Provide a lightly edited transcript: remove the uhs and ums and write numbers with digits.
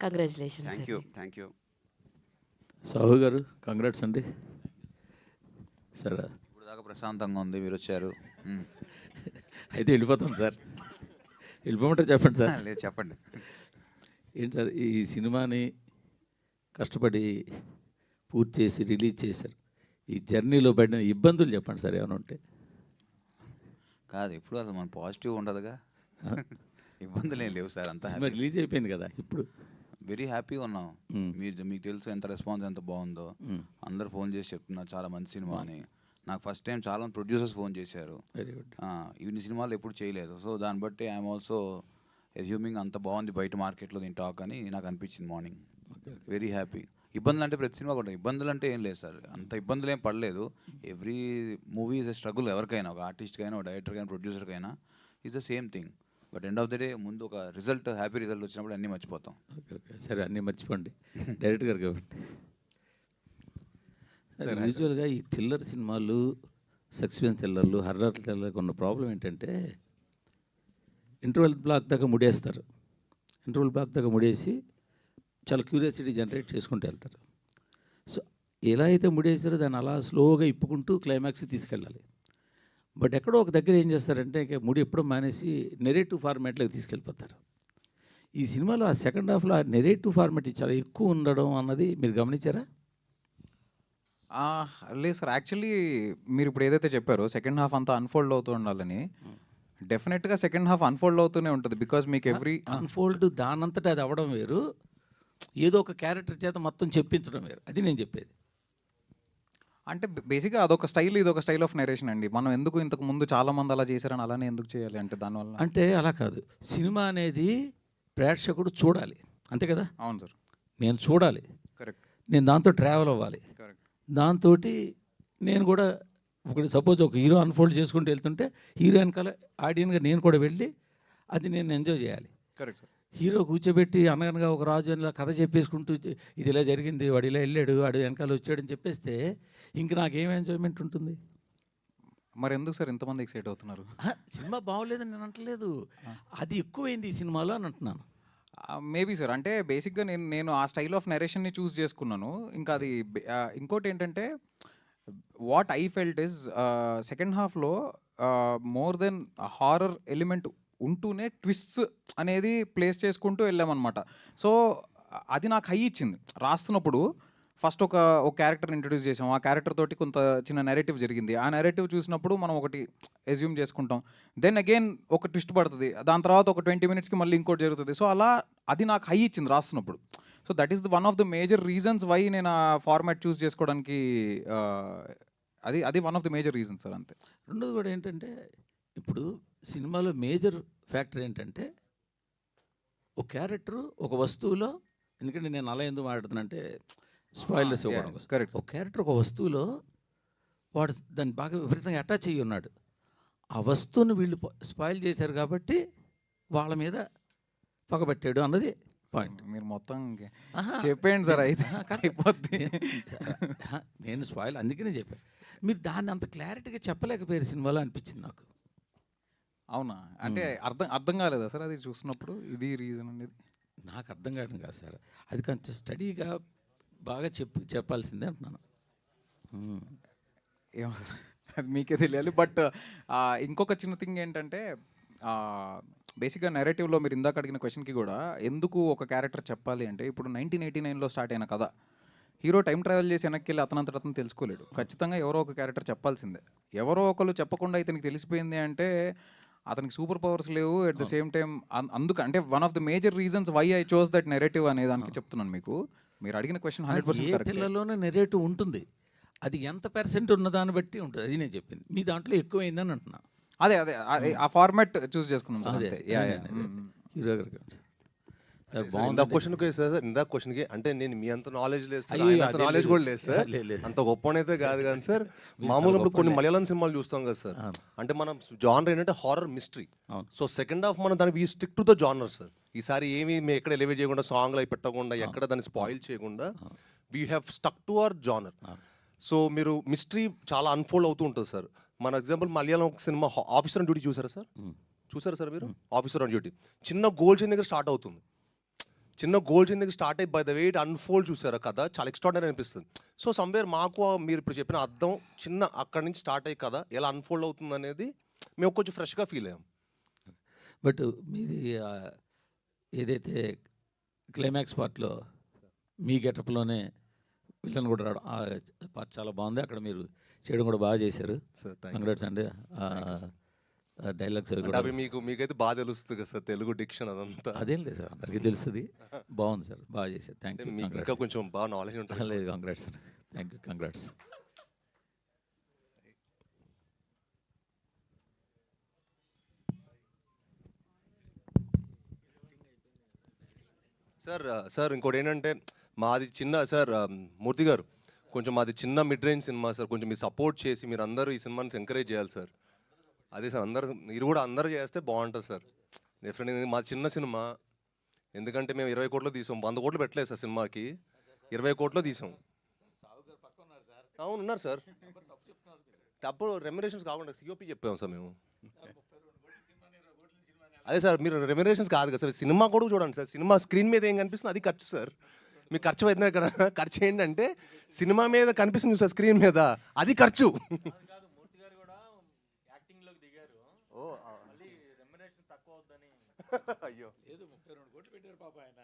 Congratulations thank you, thank you. Sahu గారు congrats అండి. సరే ఇప్పుడు దాకా ప్రశాంతంగా ఉంది, మీరు వచ్చారు. అయితే వెళ్ళిపోతాం సార్. వెళ్ళిపోమంటారు చెప్పండి సార్. లేదు చెప్పండి. ఏంటి సార్ ఈ సినిమాని కష్టపడి పూర్తి చేసి రిలీజ్ చేశారు, ఈ జర్నీలో పడిన ఇబ్బందులు చెప్పండి సార్ ఏమైనా ఉంటే. కాదు ఇప్పుడు అసలు మన పాజిటివ్ ఉండదుగా, ఇబ్బందులు ఏం లేవు సార్. అంతా సినిమా రిలీజ్ అయిపోయింది కదా ఇప్పుడు. వెరీ హ్యాపీగా ఉన్నాం. మీకు తెలుసు ఎంత రెస్పాన్స్ ఎంత బాగుందో. అందరు ఫోన్ చేసి చెప్తున్నారు చాలా మంచి సినిమా అని. నాకు ఫస్ట్ టైం చాలా మంది ప్రొడ్యూసర్స్ ఫోన్ చేశారు. Very good. ఇన్ని సినిమాలు ఎప్పుడు చేయలేదు. సో దాన్ని బట్టి ఐఎమ్ ఆల్సో అజ్యూమింగ్ అంత బాగుంది బయట మార్కెట్లో దీని టాక్ అని నాకు అనిపించింది మార్నింగ్. Very happy. ఇబ్బందులు అంటే ప్రతి సినిమా కూడా ఇబ్బందులు అంటే ఏం లేదు సార్, అంత ఇబ్బందులు ఏం పడలేదు. Every movie is a struggle. ఎవరికైనా, ఒక ఆర్టిస్ట్కైనా, ఒక డైరెక్టర్కైనా, ప్రొడ్యూసర్కైనా is the same thing. But end of the day ముందు ఒక రిజల్ట్, హ్యాపీ రిజల్ట్ వచ్చినప్పుడు అన్నీ మర్చిపోతాం. ఓకే ఓకే సరే, అన్నీ మర్చిపోండి డైరెక్టర్ గారు కాబట్టి. సరే, యూజువల్గా ఈ థ్రిల్లర్ సినిమాలు, సస్పెన్స్ థ్రిల్లర్లు, హర్రర్ థ్రిల్లర్కి ఉన్న ప్రాబ్లం ఏంటంటే ఇంటర్వెల్ బ్లాక్ దాకా ముడేస్తారు. ఇంటర్వెల్ బ్లాక్ దాకా ముడేసి చాలా క్యూరియాసిటీ జనరేట్ చేసుకుంటూ వెళ్తారు. సో ఎలా అయితే ముడేసారో దాన్ని అలా స్లోగా ఇప్పుకుంటూ క్లైమాక్స్కి తీసుకెళ్ళాలి. బట్ ఎక్కడో ఒక దగ్గర ఏం చేస్తారంటే ఇక ముడి ఎప్పుడో మానేసి నెరేటివ్ ఫార్మాట్లోకి తీసుకెళ్ళిపోతారు. ఈ సినిమాలో ఆ సెకండ్ హాఫ్లో ఆ నెరేటివ్ ఫార్మాట్ చాలా ఎక్కువ ఉండడం అన్నది మీరు గమనించారా? లేదు సార్, యాక్చువల్లీ మీరు ఇప్పుడు ఏదైతే చెప్పారో సెకండ్ హాఫ్ అంతా అన్ఫోల్డ్ అవుతూ ఉండాలని, డెఫినెట్గా సెకండ్ హాఫ్ అన్ఫోల్డ్ అవుతూనే ఉంటుంది. బికాజ్ మీకు ఎవ్రీ అన్ఫోల్డ్ దానంతటా అది అవ్వడం వేరు, ఏదో ఒక క్యారెక్టర్ చేత మొత్తం చెప్పించడం వేరు. అది నేను చెప్పేది. అంటే బేసిక్గా అదొక స్టైల్, ఇది ఒక స్టైల్ ఆఫ్ నెరేషన్ అండి. మనం ఎందుకు ఇంతకు ముందు చాలా మంది అలా చేశారని అలానే ఎందుకు చేయాలి అంటే దానివల్ల అంటే అలా కాదు. సినిమా అనేది ప్రేక్షకుడు చూడాలి, అంతే కదా? అవును సార్, నేను చూడాలి, కరెక్ట్. నేను దాంతో ట్రావెల్ అవ్వాలి. కరెక్ట్. దాంతో నేను కూడా ఒకటి సపోజ్ ఒక హీరో అన్ఫోల్డ్ చేసుకుంటూ వెళ్తుంటే హీరో వెనకాల ఆడియన్గా నేను కూడా వెళ్ళి అది నేను ఎంజాయ్ చేయాలి. Correct sir. హీరో కూర్చోబెట్టి అనగనగా ఒక రాజు ఇలా కథ చెప్పేసుకుంటూ ఇది ఇలా జరిగింది, వాడు ఇలా వెళ్ళాడు, వాడు వెనకాల వచ్చాడని చెప్పేస్తే ఇంక నాకేం ఎంజాయ్మెంట్ ఉంటుంది? మరి ఎందుకు సార్ ఇంతమంది ఎక్సైట్ అవుతున్నారు? సినిమా బాగోలేదని నేను అంటలేదు, అది ఎక్కువైంది ఈ సినిమాలో అని అంటున్నాను. మేబీ సార్, అంటే బేసిక్గా నేను ఆ స్టైల్ ఆఫ్ నెరేషన్ని చూస్ చేసుకున్నాను. ఇంకా అది ఇంకోటి ఏంటంటే what I felt is second హాఫ్లో మోర్ దెన్ హారర్ ఎలిమెంట్ ఉంటూనే ట్విస్ట్స్ అనేది ప్లేస్ చేసుకుంటూ వెళ్ళామన్నమాట. సో అది నాకు హై ఇచ్చింది రాస్తున్నప్పుడు. ఫస్ట్ ఒక క్యారెక్టర్ ఇంట్రడ్యూస్ చేసాం, ఆ క్యారెక్టర్ తోటి కొంత చిన్న నెరేటివ్ జరిగింది. ఆ నెరేటివ్ చూసినప్పుడు మనం ఒకటి ఎజ్యూమ్ చేసుకుంటాం, దెన్ అగైన్ ఒక ట్విస్ట్ పడుతుంది, దాని తర్వాత ఒక 20 minutesకి మళ్ళీ ఇంకోటి జరుగుతుంది. సో అలా అది నాకు హై ఇచ్చింది రాస్తున్నప్పుడు. So that is one of the major reasons why నేను ఆ ఫార్మాట్ చూస్ చేసుకోవడానికి, అది one of the major reasons sir, అంతే. రెండోది కూడా ఏంటంటే ఇప్పుడు సినిమాలో మేజర్ ఫ్యాక్టర్ ఏంటంటే ఒక క్యారెక్టరు ఒక వస్తువులో, ఎందుకంటే నేను అలా ఎందుకు మాట్లాడుతున్నానంటే స్పాయిలర్స్ ఇవ్వడం కోసం. కరెక్ట్. ఒక క్యారెక్టర్ ఒక వస్తువులో వాడు దాన్ని బాగా విపరీతంగా అటాచ్ అయ్యి ఉన్నాడు. ఆ వస్తువును వీళ్ళు స్పాయిల్ చేశారు కాబట్టి వాళ్ళ మీద పగబట్టాడు అన్నది పాయింట్. మీరు మొత్తం చెప్పేయండి సార్, అయితే అయిపోద్ది. నేను స్పాయిల్ అందుకనే చెప్పాను. మీరు దాన్ని అంత క్లారిటీగా చెప్పలేకపోయారు సినిమాలో అనిపించింది నాకు. అవునా? అంటే అర్థం కాలేదా సార్ అది చూసినప్పుడు, ఇది రీజన్ అనేది? నాకు అర్థం కావడం కాదు సార్, అది కొంచెం స్టడీగా బాగా చెప్పాల్సిందే అంటున్నాను. ఏమో సార్, అది మీకే తెలియాలి. బట్ ఇంకొక చిన్న థింగ్ ఏంటంటే బేసిక్గా నెరేటివ్లో మీరు ఇందాక అడిగిన క్వశ్చన్కి కూడా ఎందుకు ఒక క్యారెక్టర్ చెప్పాలి అంటే, ఇప్పుడు 1989లో స్టార్ట్ అయిన కథ, హీరో టైం ట్రావెల్ చేసి వెనక్కి వెళ్ళి అతనంతట అతను తెలుసుకోలేడు. ఖచ్చితంగా ఎవరో ఒక క్యారెక్టర్ చెప్పాల్సిందే. ఎవరో ఒకరు చెప్పకుండా ఇతనికి తెలిసిపోయింది అంటే అతనికి సూపర్ పవర్స్ లేవు. అట్ ద సేమ్ టైం అంటే one of the major reasons why I chose that narrative అనే దానికి చెప్తున్నాను మీకు. మీరు అడిగిన క్వశ్చన్ 100% పిల్లలోనే నెరేటివ్ ఉంటుంది, అది ఎంత పర్సెంట్ ఉన్నదాన్ని బట్టి ఉంటుంది. అది నేను చెప్పింది, మీ దాంట్లో ఎక్కువైందని అంటున్నా. అదే ఆ ఫార్మాట్ చూస్ చేసుకున్నాం. హీరో గారికి ఇందాక క్వశ్చన్కి అంటే నేను మీ అంత నాలెడ్జ్ లేదు సార్, అంత నాలెడ్జ్ కూడా లేదు సార్, అంత గొప్పనైతే కాదు కానీ సార్. మామూలుగా ఇప్పుడు కొన్ని మలయాళం సినిమాలు చూస్తాం కదా సార్, అంటే మనం జానర్ ఏంటంటే horror mystery. So second half మనం దానికి stick to the genre sir. ఈసారి ఏమి మేము ఎక్కడ ఎలివేట్ చేయకుండా, సాంగ్లు అవి పెట్టకుండా, ఎక్కడ దాన్ని స్పాయిల్ చేయకుండా we have stuck to our genre. So మీరు మిస్టరీ చాలా అన్ఫోల్డ్ అవుతూ ఉంటుంది సార్. మన example Malayalam cinema officer on duty చూసారా సార్? చూసారా సార్ మీరు? ఆఫీసర్ ఆన్ డ్యూటీ చిన్న గోల్ చైన్ దగ్గర స్టార్ట్ అవుతుంది. చిన్న గోల్ కిందకి స్టార్ట్ అయ్యి by the way it unfold చూసారా కథ చాలా ఎక్స్ట్రాడనరీ అనిపిస్తుంది. సో సమ్వేర్ మాకు మీరు ఇప్పుడు చెప్పిన అర్థం చిన్న అక్కడి నుంచి స్టార్ట్ అయ్యి కథ ఎలా అన్ఫోల్డ్ అవుతుంది అనేది మేము కొంచెం ఫ్రెష్గా ఫీల్ అయ్యాం. బట్ మీది ఏదైతే క్లైమాక్స్ పార్ట్లో మీ గెటప్లోనే విలన్ కూడా రావడం ఆ పార్ట్ చాలా బాగుంది. అక్కడ మీరు చేయడం కూడా బాగా చేశారు. సార్ కంగ్రాట్స్ అండి. డైలాగ్స్ అవి కూడా అవి మీకైతే బాగా తెలుస్తుంది కదా సార్ తెలుగు డిక్షన్ అదంతా. అదేం లేదు సార్, అందరికీ తెలుస్తుంది. బాగుంది సార్, బాగా చేశారు. Thank you. మీకు ఇంకా కొంచెం బాగా నాలెడ్జ్ ఉంటుంది. లేదు, congrats sir. Thank you, congrats. Sir ఇంకోటి ఏంటంటే మాది చిన్న సార్ మూర్తి గారు కొంచెం మాది చిన్న మిడ్ రేంజ్ సినిమా సార్. కొంచెం మీరు సపోర్ట్ చేసి మీరు అందరూ ఈ సినిమాని ఎంకరేజ్ చేయాలి సార్. అదే సార్ అందరూ మీరు కూడా అందరూ చేస్తే బాగుంటుంది సార్. డెఫినెట్గా మాది చిన్న సినిమా, ఎందుకంటే మేము 20 కోట్లు తీసాం, 100 కోట్లు పెట్టలేదు సార్ సినిమాకి, 20 కోట్లు తీసాం. అవును ఉన్నారు సార్, తప్పుడు రెమ్యునరేషన్స్ కాకుండా సిఓపి చెప్పాము సార్ మేము. అదే సార్ మీరు రెమ్యునరేషన్స్ కాదు కదా సార్, సినిమా కూడా చూడండి సార్. సినిమా స్క్రీన్ మీద ఏం కనిపిస్తుంది అది ఖర్చు సార్. మీకు ఖర్చు అవుతుంది ఇక్కడ. ఖర్చు ఏంటంటే సినిమా మీద కనిపిస్తుంది సార్ స్క్రీన్ మీద, అది ఖర్చు. అయ్యో లేదు 32 కోట్లు పెట్టారు పాప ఆయన.